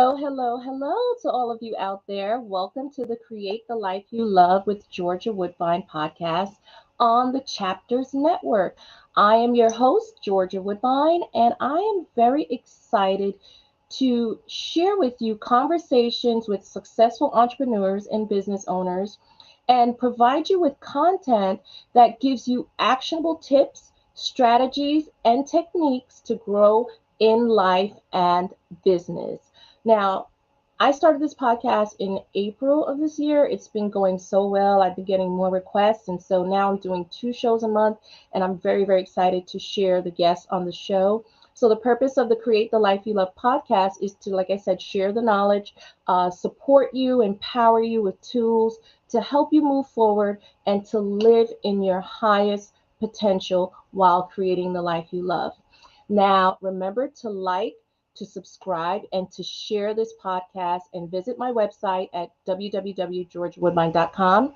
Hello to all of you out there. Welcome to the Create the Life You Love with Georgia Woodbine podcast on the Chapters Network. I am your host, Georgia Woodbine, and I am very excited to share with you conversations with successful entrepreneurs and business owners and provide you with content that gives you actionable tips, strategies, and techniques to grow in life and business. Now, I started this podcast in April of this year. It's been going so well. I've been getting more requests. And so now I'm doing two shows a month. And I'm very, very excited to share the guests on the show. So, the purpose of the Create the Life You Love podcast is to, like I said, share the knowledge, support you, empower you with tools to help you move forward and to live in your highest potential while creating the life you love. Now, remember to like, to subscribe, and to share this podcast and visit my website at www.georgewoodbine.com.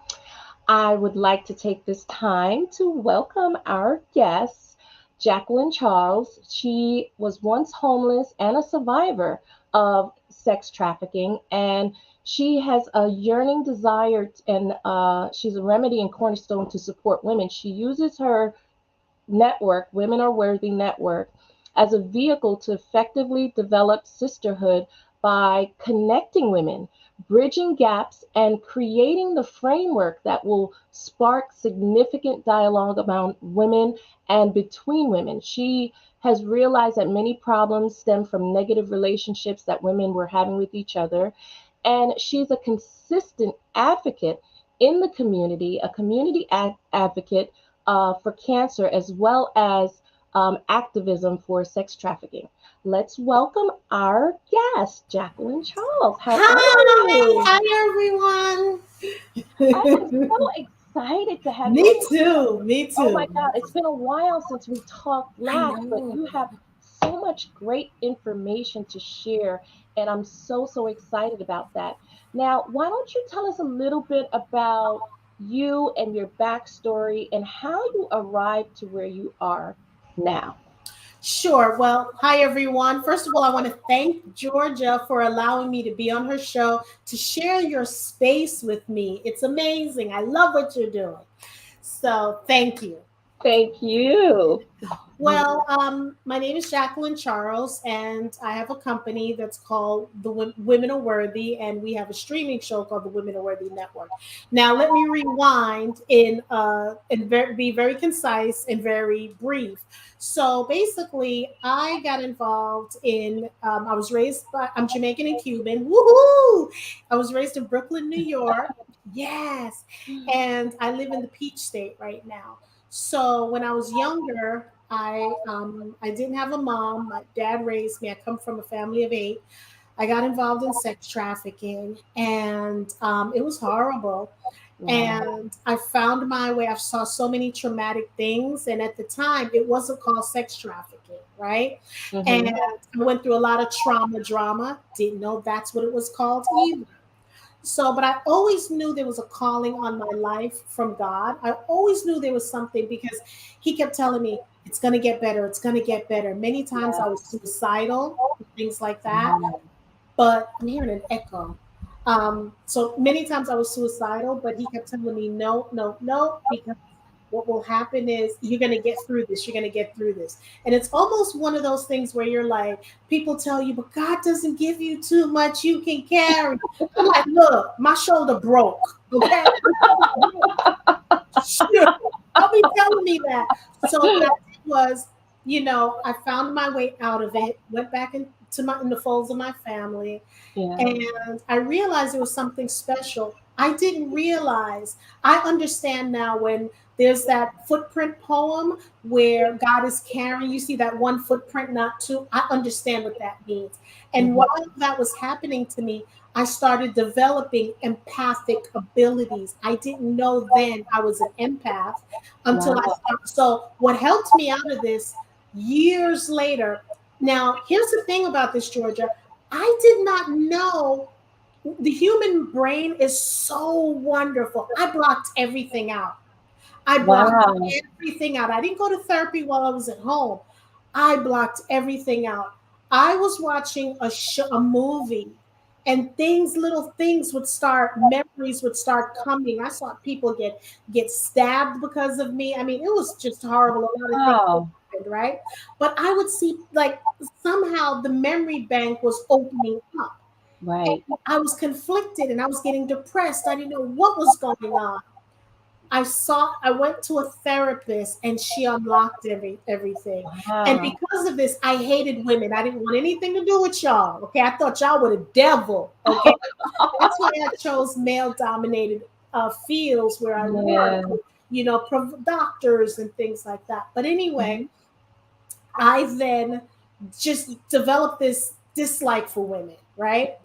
I would like to take this time to welcome our guest, Jacqueline Charles. She was once homeless and a survivor of sex trafficking, and she has a yearning desire, and she's a remedy and cornerstone to support women. She uses her network, Women Are Worthy Network, as a vehicle to effectively develop sisterhood by connecting women, bridging gaps, and creating the framework that will spark significant dialogue about women and between women. She has realized that many problems stem from negative relationships that women were having with each other. And she's a consistent advocate in the community, a community advocate for cancer, as well as activism for sex trafficking. Let's welcome our guest, Jacqueline Charles. How are Hi, you? hi I am everyone. so excited to have you on Me the show. too. Me Oh my too. God, it's been a while since we talked I last, but know. you have so much great information to share, and I'm so excited about that. Now, why don't you tell us a little bit about you and your backstory and how you arrived to where you are now? Sure. Well, hi everyone. First of all, I want to thank Georgia for allowing me to be on her show to share your space with me. It's amazing. I love what you're doing. So, thank you. Thank you. Well, my name is Jacqueline Charles, and I have a company that's called Women Are Worthy, and we have a streaming show called the Women Are Worthy Network. Now, let me rewind be very concise and very brief. So, basically, I got involved in. I was raised by. I'm Jamaican and Cuban. Woohoo! I was raised in Brooklyn, New York. Yes, and I live in the Peach State right now. So when I was younger, I didn't have a mom. My dad raised me. I come from a family of eight. I got involved in sex trafficking, and it was horrible. Wow. And I found my way. I saw so many traumatic things, and at the time, it wasn't called sex trafficking, right? And Hmm. I went through a lot of trauma drama. Didn't know that's what it was called either. So, but I always knew there was a calling on my life from God. I always knew there was something because He kept telling me, it's going to get better. It's going to get better. Many times I was Yes. suicidal, things like that. Mhm. But I'm hearing an echo. So many times I was suicidal, but He kept telling me, no, no, no, because what will happen is you're going to get through this. You're going to get through this. And it's almost one of those things where you're like, people tell you, but God doesn't give you too much you can carry. I'm like, look, my shoulder broke. Okay. My shoulder broke. Sure. Don't be telling me that. So what I did was, I found my way out of it, went back in the folds of my family, Yeah. and I realized there was something special. I didn't realize. I understand now when there's that footprint poem where God is carrying, you see that one footprint, not two. I understand what that means. And Mhm. while that was happening to me, I started developing empathic abilities. I didn't know then I was an empath until I Wow. started. So, what helped me out of this years later, now, here's the thing about this, Georgia. I did not know the human brain is so wonderful. I blocked everything out. I blocked Wow. everything out. I didn't go to therapy while I was at home. I blocked everything out. I was watching a movie, and little things would start, memories would start coming. I saw people get stabbed because of me. I mean, it was just horrible. A lot of things Wow. happened, right? But I would see, like, somehow the memory bank was opening up. Right. And I was conflicted and I was getting depressed. I didn't know what was going on. I went to a therapist and she unlocked everything. And Wow. because of this, I hated women. I didn't want anything to do with y'all. Okay. I thought y'all were the devil. Okay. That's why I chose male dominated fields where I work, Yeah. doctors and things like that. But anyway, Mhm. I then just developed this dislike for women, right?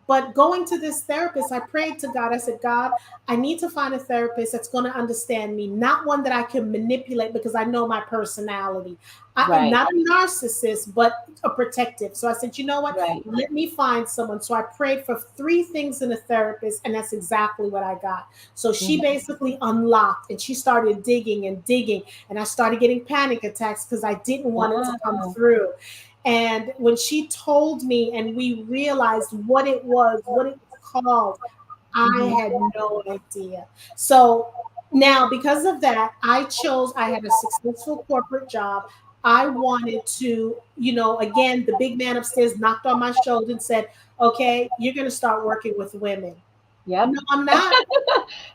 But going to this therapist, I prayed to God. I said, God, I need to find a therapist that's going to understand me, not one that I can manipulate because I know my personality. I am Right. not a narcissist, but a protective. So I said, you know what? Right. Let me find someone. So I prayed for three things in a therapist, and that's exactly what I got. So she Mhm. basically unlocked and she started digging and digging. And I started getting panic attacks because I didn't want it to come Wow. through. And when she told me and we realized what it was called, I Mhm. had no idea. So now, because of that, I had a successful corporate job. I wanted to, again, the big man upstairs knocked on my shoulder and said, okay, you're going to start working with women. Yep. No, I'm not.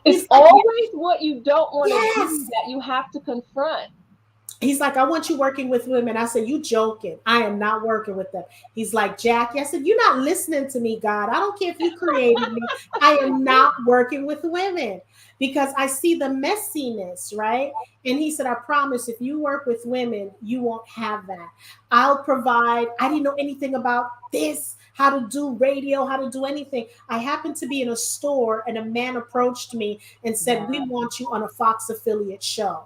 It's He's like, always what you don't want to do yes. that you have to confront. He's like, I want you working with women. I said, you joking. I am not working with them. He's like, Jackie. I said, you're not listening to me, God. I don't care if you created me. I am not working with women because I see the messiness, right? And he said, I promise if you work with women, you won't have that. I'll provide. I didn't know anything about this, how to do radio, how to do anything. I happened to be in a store and a man approached me and said, we Wow. want you on a Fox affiliate show.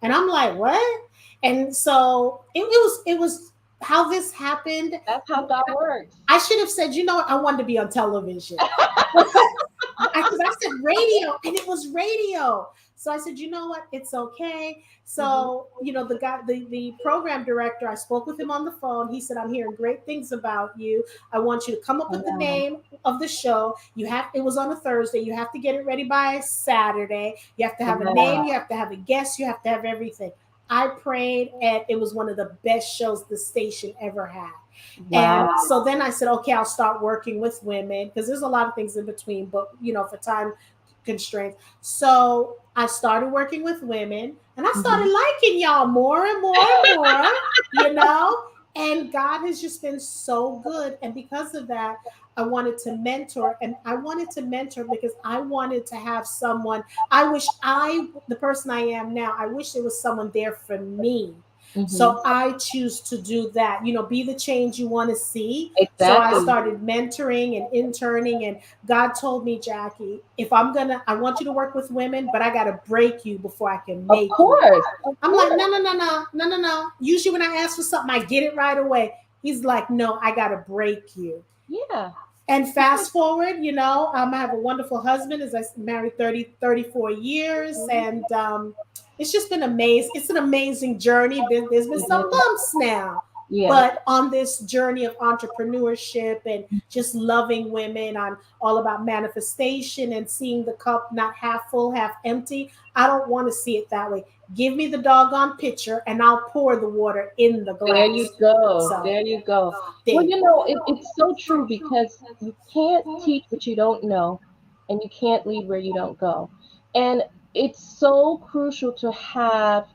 And I'm like, what? And so it was how this happened. That's how God works. I should have said, you know what, I wanted to be on television. Because I said radio and it was radio. So I said, you know what, it's okay. Mhm. So, the guy, the program director, I spoke with him on the phone. He said, I'm hearing great things about you. I want you to come up with the Wow. name of the show. It was on a Thursday. You have to get it ready by Saturday. You have to have a name, Wow. you have to have a guest, you have to have everything. I prayed, and it was one of the best shows the station ever had. And Wow. so then I said, okay, I'll start working with women because there's a lot of things in between, but for time constraints. So I started working with women and I started Mhm. liking y'all more and more and more, you know, and God has just been so good. And because of that, I wanted to mentor, and I wanted to mentor because I wanted to have someone. The person I am now, I wish there was someone there for me. Mhm. So I choose to do that, be the change you want to see. So I Exactly. started mentoring and interning, and God told me, Jackie, if I want you to work with women, but I got to break you before I can Of make you. course. Of I'm like, course. no, no, no, no, no, no, no. Usually when I ask for something, I get it right away. He's like, no, I got to break you. Yeah. And fast forward, I have a wonderful husband, as I married 34 years. Mhm. And it's just been amazing. It's an amazing journey. There's been some Yeah. bumps now. Yeah. But on this journey of entrepreneurship and just loving women, I'm all about manifestation and seeing the cup not half full, half empty. I don't want to see it that way. Give me the doggone pitcher and I'll pour the water in the There you glass. go. So, There you go. Well, there. it's so true because you can't teach what you don't know, and you can't lead where you don't go. And it's so crucial to have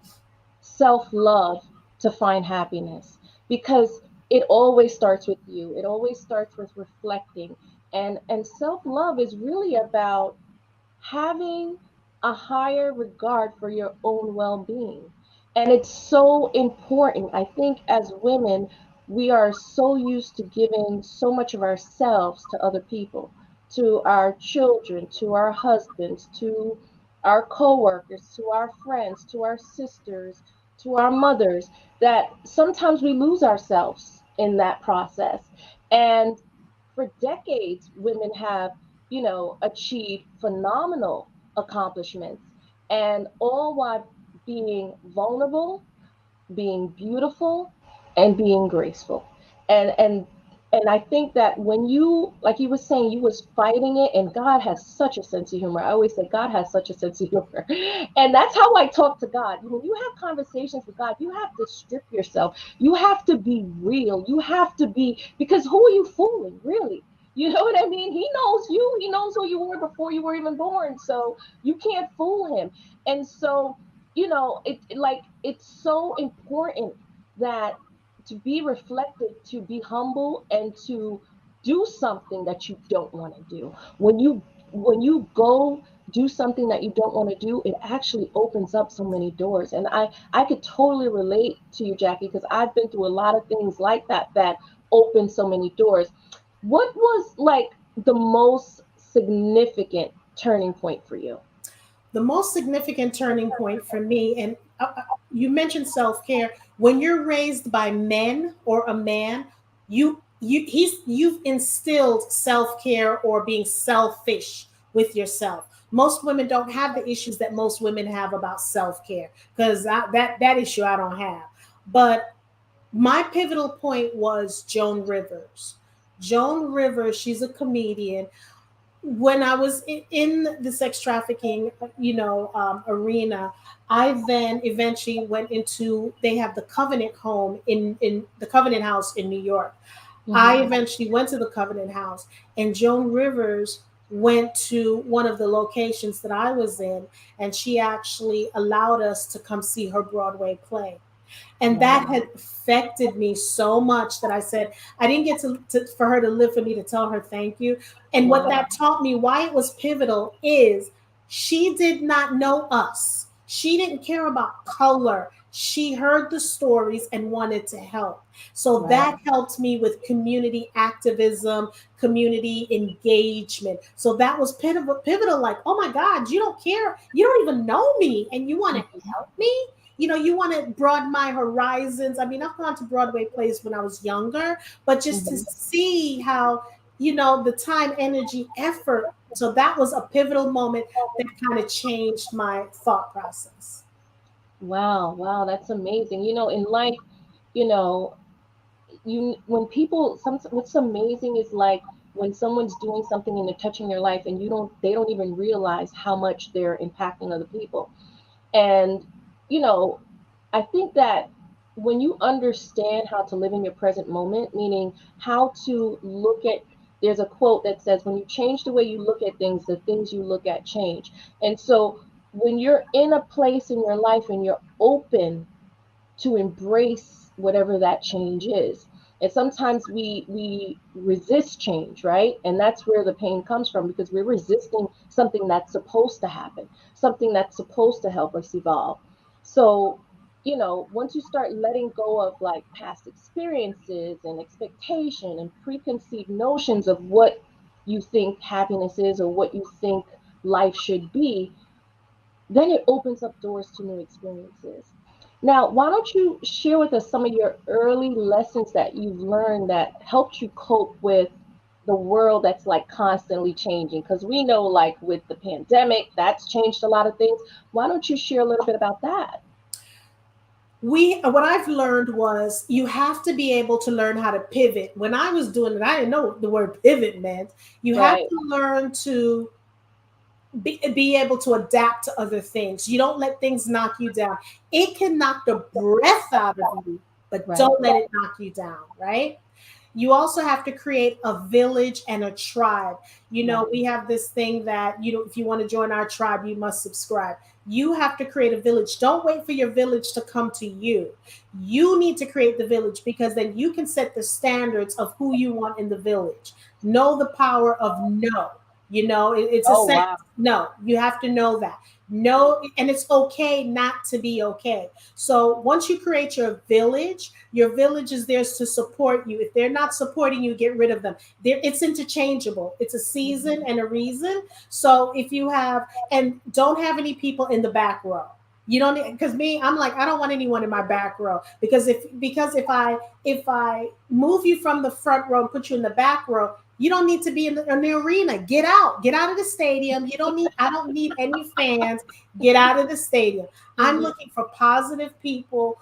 self love to find happiness because it always starts with you. It always starts with reflecting. And self love is really about having a higher regard for your own well being. And it's so important. I think as women, we are so used to giving so much of ourselves to other people, to our children, to our husbands, to our coworkers, to our friends, to our sisters, to our mothers, that sometimes we lose ourselves in that process. And for decades, women have achieved phenomenal accomplishments, and all while being vulnerable, being beautiful, and being graceful. And and I think that when you, like you were saying, you was fighting it, and God has such a sense of humor. I always say God has such a sense of humor. And that's how I talk to God. When you have conversations with God, you have to strip yourself. You have to be real. You have to be, because who are you fooling, really? You know what I mean? He knows you. He knows who you were before you were even born. So you can't fool him. And so, like it's so important that to be reflective, to be humble, and to do something that you don't want to do. When you go do something that you don't want to do, it actually opens up so many doors. And I could totally relate to you, Jackie, because I've been through a lot of things like that open so many doors. What was like the most significant turning point for you? The most significant turning point for me, and you mentioned self-care. When you're raised by men or a man, you've instilled self-care or being selfish with yourself. Most women don't have the issues that most women have about self-care, because that issue I don't have. But my pivotal point was Joan Rivers. Joan Rivers, she's a comedian. When I was in the sex trafficking, arena, I then eventually went into. They have the Covenant home in the Covenant House in New York. I Mm-hmm. eventually went to the Covenant House, and Joan Rivers went to one of the locations that I was in, and she actually allowed us to come see her Broadway play. And that Wow. had affected me so much that I said I didn't get for her to live for me to tell her thank you. And what Wow. that taught me, why it was pivotal, is she did not know us. She didn't care about color. She heard the stories and wanted to help. So Right. that helped me with community activism, community engagement. So that was pivotal. Like, oh my God, you don't care. You don't even know me, and you want to Mhm. help me. You want to broaden my horizons. I mean, I've gone to Broadway plays when I was younger, but just to Mhm. see how, the time, energy, effort. So that was a pivotal moment that kind of changed my thought process. Wow, wow, that's amazing. In life, you know, you when people some what's amazing is like when someone's doing something and they're touching their life, and they don't even realize how much they're impacting other people. And you know, I think that when you understand how to live in your present moment, meaning how to look at, there's a quote that says, when you change the way you look at things, the things you look at change. And so when you're in a place in your life and you're open to embrace whatever that change is. And sometimes we resist change, right? And that's where the pain comes from, because we're resisting something that's supposed to happen, something that's supposed to help us evolve. So, once you start letting go of like past experiences and expectation and preconceived notions of what you think happiness is or what you think life should be, then it opens up doors to new experiences. Now, why don't you share with us some of your early lessons that you've learned that helped you cope with the world that's like constantly changing? Because we know, like with the pandemic, that's changed a lot of things. Why don't you share a little bit about that? What I've learned was you have to be able to learn how to pivot. When I was doing it, I didn't know what the word pivot meant. You have Right. to learn to be able to adapt to other things. You don't let things knock you down. It can knock the breath out of you, but Right. don't let it knock you down, right? You also have to create a village and a tribe. Right. We have this thing that, if you want to join our tribe, you must subscribe. You have to create a village. Don't wait for your village to come to you. You need to create the village, because then you can set the standards of who you want in the village. Know the power of no. It's a Oh, sense. wow. No, you have to know that. No, and it's okay not to be okay. So once you create your village is there to support you. If they're not supporting you, get rid of them. It's interchangeable. It's a season and a reason. So if you have, and don't have any people in the back row. You don't, because me, I'm like, I don't want anyone in my back row, because if I move you from the front row and put you in the back row, you don't need to be in the arena. Get out of the stadium. I don't need any fans. Get out of the stadium. I'm Mhm. looking for positive people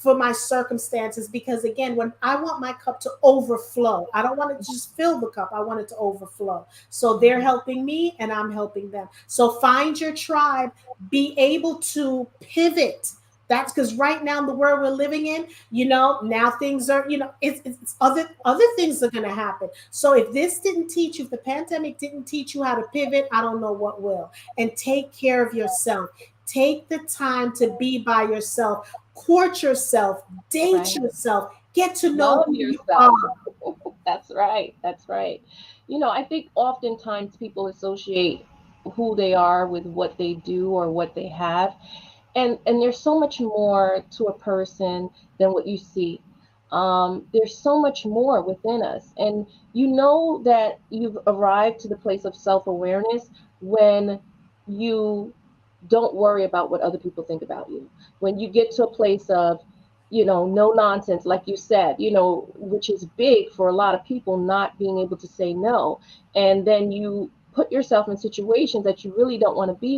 for my circumstances, because again, when I want my cup to overflow, I don't want it to just fill the cup, I want it to overflow. So they're helping me and I'm helping them. So find your tribe, be able to pivot. That's because right now in the world we're living in, now things are, it's other things are going to happen. So if this didn't teach you, if the pandemic didn't teach you how to pivot, I don't know what will. And take care of yourself. Take the time to be by yourself, court yourself, date Right. yourself, get to know Love who you yourself. are. That's right. That's right. I think oftentimes people associate who they are with what they do or what they have. And there's so much more to a person than what you see. There's so much more within us. And you know that you've arrived to the place of self-awareness when you don't worry about what other people think about you. When you get to a place of, no nonsense, like you said, which is big for a lot of people, not being able to say no. And then you put yourself in situations that you really don't want to be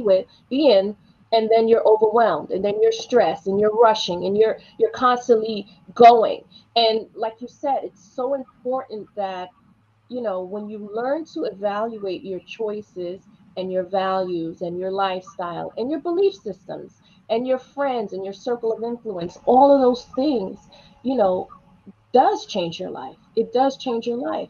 in, and then you're overwhelmed, and then you're stressed, and you're rushing, and you're constantly going. And like you said, it's so important that when you learn to evaluate your choices and your values and your lifestyle and your belief systems and your friends and your circle of influence, all of those things, you know, does change your life. It does change your life.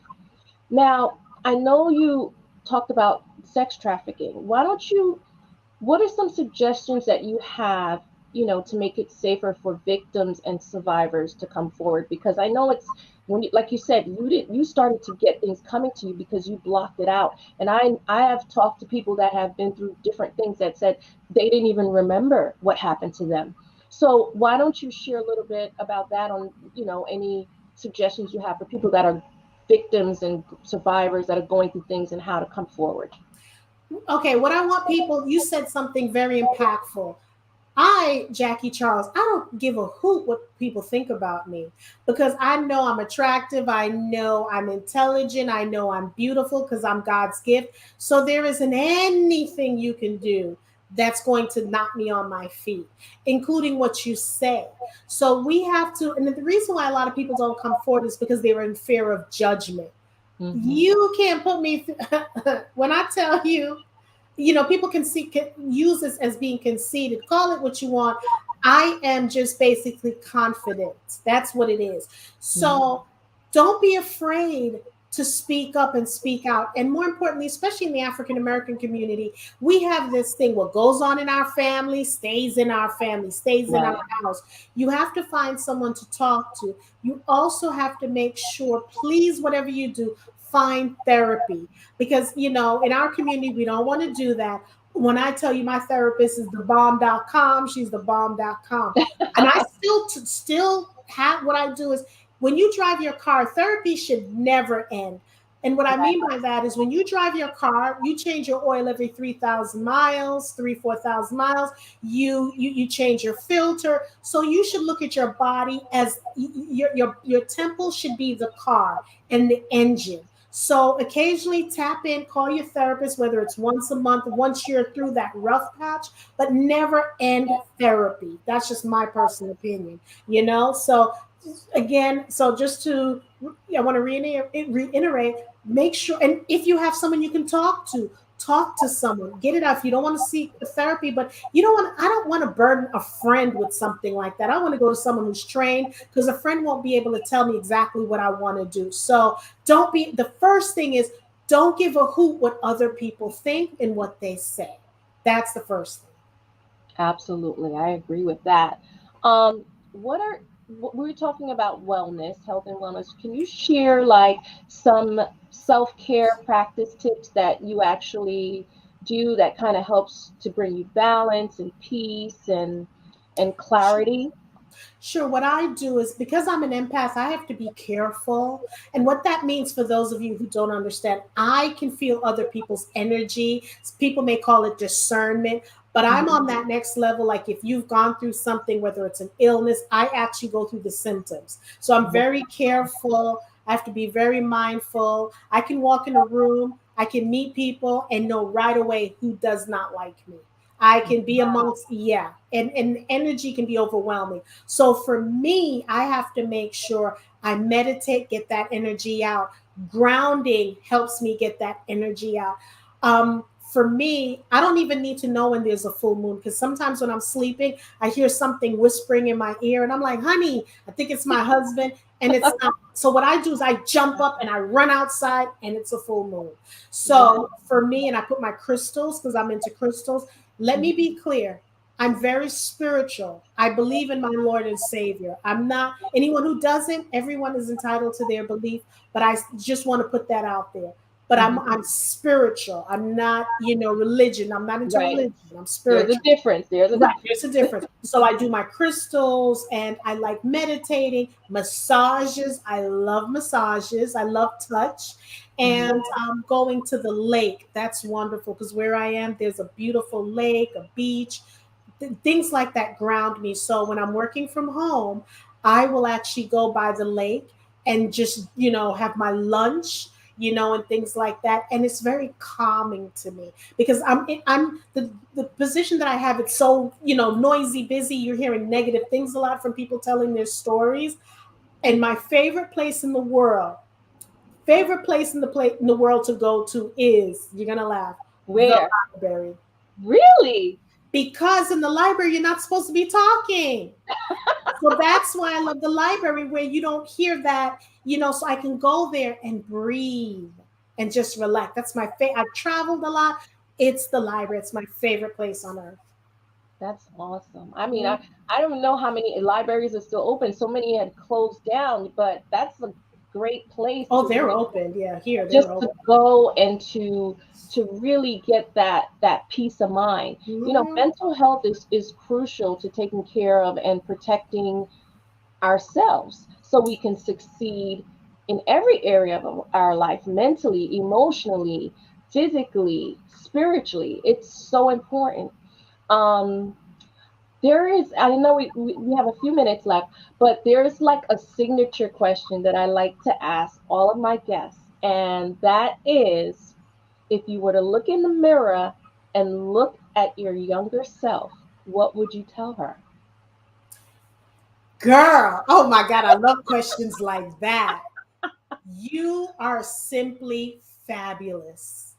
Now, I know you talked about sex trafficking. What are some suggestions that you have, to make it safer for victims and survivors to come forward? Because I know it's when you, like you said, you started to get things coming to you because you blocked it out. And I have talked to people that have been through different things that said they didn't even remember what happened to them. So why don't you share a little bit about that on, any suggestions you have for people that are victims and survivors that are going through things and how to come forward? Okay, what I want people, you said something very impactful. Jackie Charles, I don't give a hoot what people think about me, because I know I'm attractive. I know I'm intelligent. I know I'm beautiful because I'm God's gift. So there isn't anything you can do that's going to knock me on my feet, including what you say. So we have to, and the reason why a lot of people don't come forward is because they're in fear of judgment. Hmm. You can't put me when I tell you, people can use this as being conceited. Call it what you want. I am just basically confident. That's what it is. So don't be afraid to speak up and speak out. And more importantly, especially in the African American community, we have this thing: what goes on in our family stays in our family, stays in our Right. house. You have to find someone to talk to. You also have to make sure, please, whatever you do, find therapy, because in our community we don't want to do that. When I tell you my therapist is the bomb.com, she's the bomb.com. And I still have, what I do is, when you drive your car, therapy should never end. And what I mean by that is, when you drive your car, you change your oil every 3,000 miles, 4,000 miles. You change your filter. So you should look at your body as your temple should be the car and the engine. So occasionally tap in, call your therapist, whether it's once a month, once you're through that rough patch, but never end therapy. That's just my personal opinion. So again, so just to, I want to reiterate, make sure, and if you have someone you can talk to someone, get it out. If you don't want to seek therapy, but I don't want to burden a friend with something like that. I want to go to someone who's trained, because a friend won't be able to tell me exactly what I want to do. So the first thing is, don't give a hoot what other people think and what they say. That's the first thing. Absolutely, I agree with that. Um, we were talking about wellness, health and wellness. Can you share like some self-care practice tips that you actually do that kind of helps to bring you balance and peace and clarity? Sure. What I do is, because I'm an empath, I have to be careful. And what that means, for those of you who don't understand, I can feel other people's energy. People may call it discernment, but I'm on Mhm. that next level. Like, if you've gone through something, whether it's an illness, I actually go through the symptoms. So I'm very careful. I have to be very mindful. I can walk in a room, I can meet people and know right away who does not like me. I can be amongst, yeah, and energy can be overwhelming. So for me, I have to make sure I meditate, get that energy out. Grounding helps me get that energy out. For me, I don't even need to know when there's a full moon, because sometimes when I'm sleeping, I hear something whispering in my ear, and I'm like, honey, I think it's my husband, and it's not. So what I do is I jump up and I run outside, and it's a full moon. Yeah. So for me, and I put my crystals, because I'm into crystals. Let me be clear. I'm very spiritual. I believe in my Lord and Savior. I'm not anyone who doesn't. Everyone is entitled to their belief, but I just want to put that out there. But Mhm. I'm spiritual. I'm not, religion. I'm not into Right. religion. I'm There's a spiritual. difference. There's a Right, difference. there's a difference. So I do my crystals, and I like meditating, massages. I love massages. I love touch, and going to the lake. That's wonderful, because where I am, there's a beautiful lake, a beach, things like that ground me. So when I'm working from home, I will actually go by the lake and just, have my lunch, and things like that. And it's very calming to me, because I'm the position that I have. It's so, noisy, busy. You're hearing negative things a lot from people telling their stories. And my favorite place in the world to go to is, you're gonna laugh, the Where? library. Really? Because in the library, you're not supposed to be talking. So that's why I love the library, where you don't hear that, so I can go there and breathe and just relax. That's my favorite. I've traveled a lot. It's the library. It's my favorite place on earth. That's awesome. I mean, Mhm. I don't know how many libraries are still open. So many had closed down, but that's a great place Oh, to they're really open. Yeah, here they're just to open. go and to really get that peace of mind. You know, Mhm. mental health is crucial to taking care of and protecting ourselves so we can succeed in every area of our life, mentally, emotionally, physically, spiritually. It's so important. Um, there is, I know we have a few minutes left, but there's like a signature question that I like to ask all of my guests. And that is, if you were to look in the mirror and look at your younger self, what would you tell her? Girl, oh my God, I love questions like that. You are simply fabulous.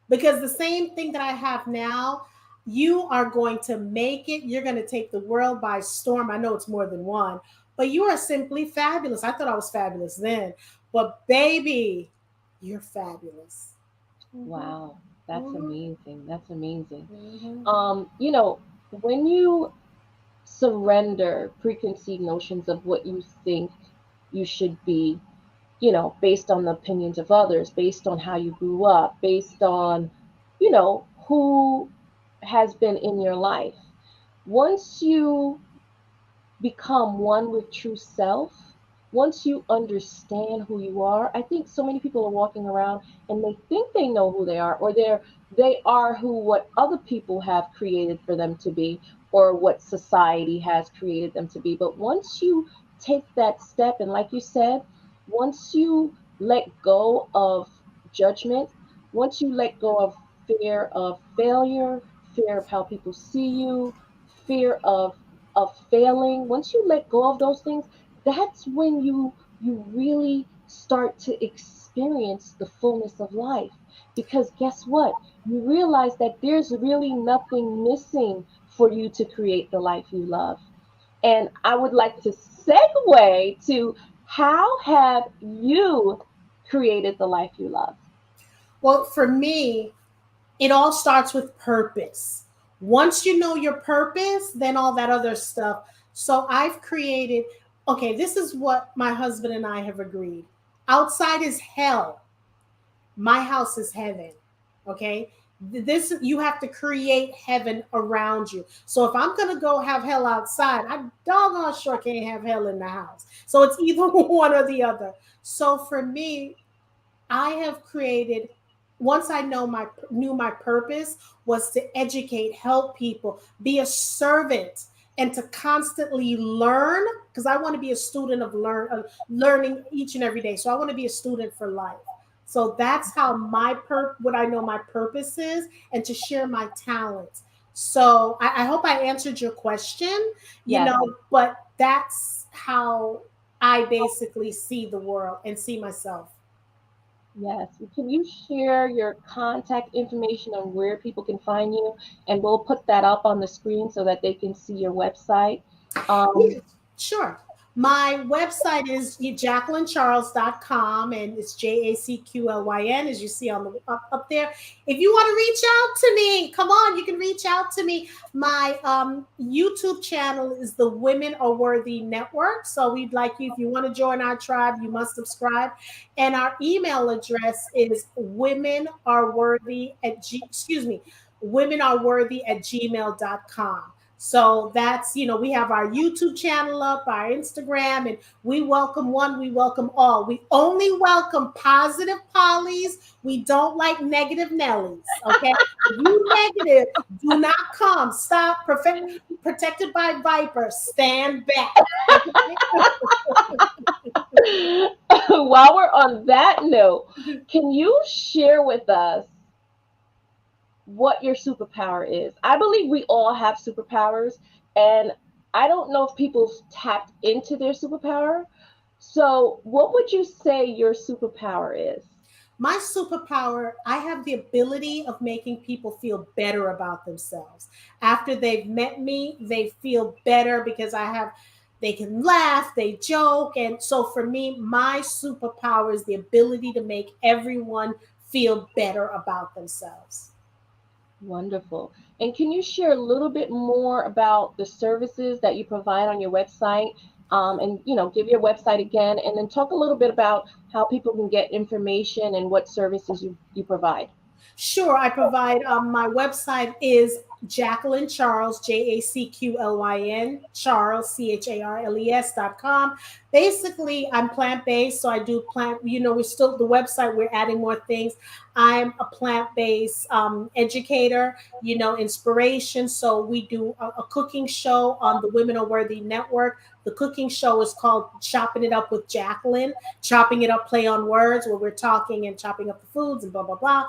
Because the same thing that I have now, you are going to make it. You're going to take the world by storm. I know it's more than one, but you are simply fabulous. I thought I was fabulous then, but baby, you're fabulous. Mhm, Wow, that's mhm, amazing. That's amazing. mhm. You know, when you surrender preconceived notions of what you think you should be, you know, based on the opinions of others, based on how you grew up, based on, you know, who has been in your life. Once you become one with true self, once you understand who you are, I think so many people are walking around and they think they know who they are, or they are who what other people have created for them to be, or what society has created them to be. But once you take that step, and like you said, once you let go of judgment, once you let go of fear of failure, fear of how people see you, fear of failing, once you let go of those things, that's when you really start to experience the fullness of life. Because guess what? You realize that there's really nothing missing for you to create the life you love. And I would like to segue to, how have you created the life you love? Well, for me, it all starts with purpose. Once you know your purpose, then all that other stuff. So I've created, okay, this is what my husband and I have agreed. Outside is hell. My house is heaven. Okay? This, you have to create heaven around you. So if I'm gonna go have hell outside, I doggone sure can't have hell in the house. So it's either one or the other. So for me, I have created, once I knew my purpose was to educate, help people, be a servant, and to constantly learn, because I want to be a student of learning each and every day. So I want to be a student for life. So that's how what I know my purpose is, and to share my talents. So I hope I answered your question, Yes. but that's how I basically see the world and see myself. Yes. Can you share your contact information on where people can find you? And we'll put that up on the screen so that they can see your website. Yeah, Um, sure. My website is jacquelincharles.com, and it's JACQLYN, as you see on the up there. If you want to reach out to me, come on, you can reach out to me. My YouTube channel is the Women Are Worthy Network. So we'd like you, if you want to join our tribe, you must subscribe. And our email address is womenareworthy@gmail.com. So that's, we have our YouTube channel up, our Instagram, and we welcome one, we welcome all. We only welcome positive polys. We don't like negative Nellies. Okay. If you negative, do not come. Stop. Protected by Viper. Stand back. while we're on that note, can you share with us what your superpower is? I believe we all have superpowers, and I don't know if people tapped into their superpower. So, what would you say your superpower is? My superpower, I have the ability of making people feel better about themselves. After they've met me, they feel better because they can laugh, they joke. And so for me, my superpower is the ability to make everyone feel better about themselves. Wonderful. And can you share a little bit more about the services that you provide on your website? And give your website again, and then talk a little bit about how people can get information and what services you provide. Sure, I provide. My website is Jacqueline Charles, JACQLYN, Charles, CHARLES.com. Basically, I'm plant based, so I do plant. We're still the website. We're adding more things. I'm a plant based educator. Inspiration. So we do a cooking show on the Women Are Worthy Network. The cooking show is called Chopping It Up with Jacqueline. Chopping it up, play on words, where we're talking and chopping up the foods and blah blah blah.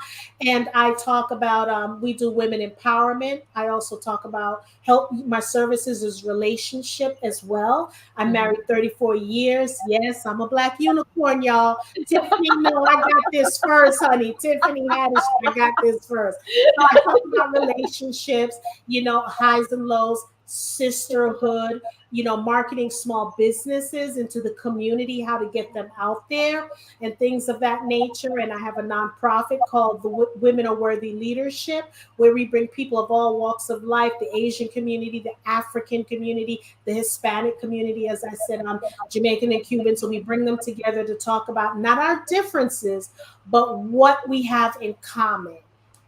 And I talk about, we do women empowerment. I also talk about help. My services is relationship as well. I'm Mhm. married 34 years. Yes, I'm a black unicorn, y'all. Tiffany, no, I got this first, honey. Tiffany Haddish, I got this first. So I talk about relationships, highs and lows, sisterhood, marketing small businesses into the community, how to get them out there and things of that nature. And I have a nonprofit called the Women Are Worthy Leadership, where we bring people of all walks of life, the Asian community, the African community, the Hispanic community, as I said, Jamaican and Cuban. So we bring them together to talk about not our differences, but what we have in common.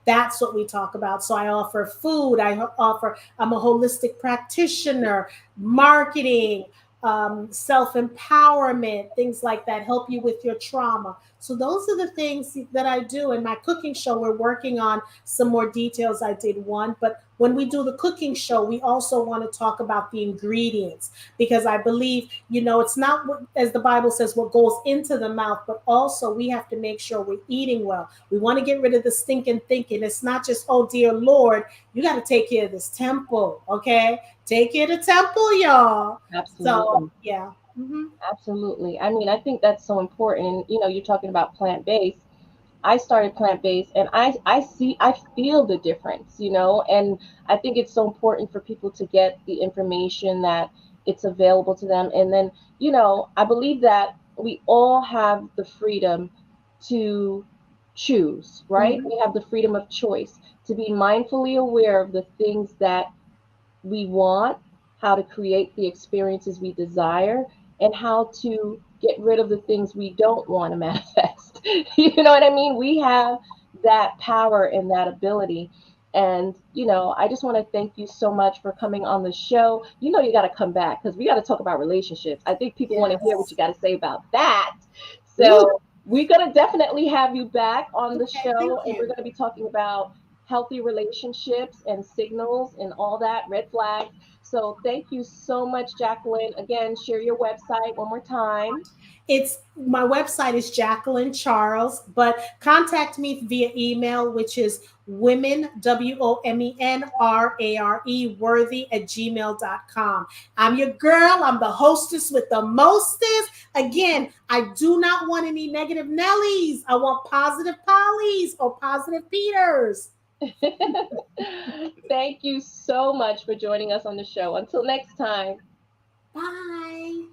That's what we talk about. So I offer food. I'm a holistic practitioner, marketing, self empowerment, things like that, help you with your trauma. So those are the things that I do. In my cooking show, we're working on some more details. I did one, but when we do the cooking show, we also want to talk about the ingredients, because I believe, it's not what, as the Bible says, what goes into the mouth, but also we have to make sure we're eating well. We want to get rid of the stinking thinking. It's not just, oh, dear Lord, you got to take care of this temple, okay? Take care of the temple, y'all. So, Absolutely. yeah. Hmm. Absolutely. I mean, I think that's so important. And, you're talking about plant-based. I started plant-based, and I feel the difference, and I think it's so important for people to get the information that it's available to them. And then, I believe that we all have the freedom to choose, right? Hmm. We have the freedom of choice to be mindfully aware of the things that we want, how to create the experiences we desire, and how to get rid of the things we don't want to manifest. You know what I mean? We have that power and that ability. And, I just want to thank you so much for coming on the show. You got to come back because we got to talk about relationships. I think people want to hear what Yes. you got to say about that. Ooh, So we're going to definitely have you back on the okay. Thank show, and we're you. going to be talking about healthy relationships and signals and all that, red flags. So thank you so much, Jacqueline. Again, share your website one more time. It's my website is Jacqueline Charles, but contact me via email, which is women, WOMENRARE, worthy at gmail.com. I'm your girl. I'm the hostess with the mostest. Again, I do not want any negative Nellies. I want positive Pollies or positive Peters. Thank you so much for joining us on the show. Until next time. Bye.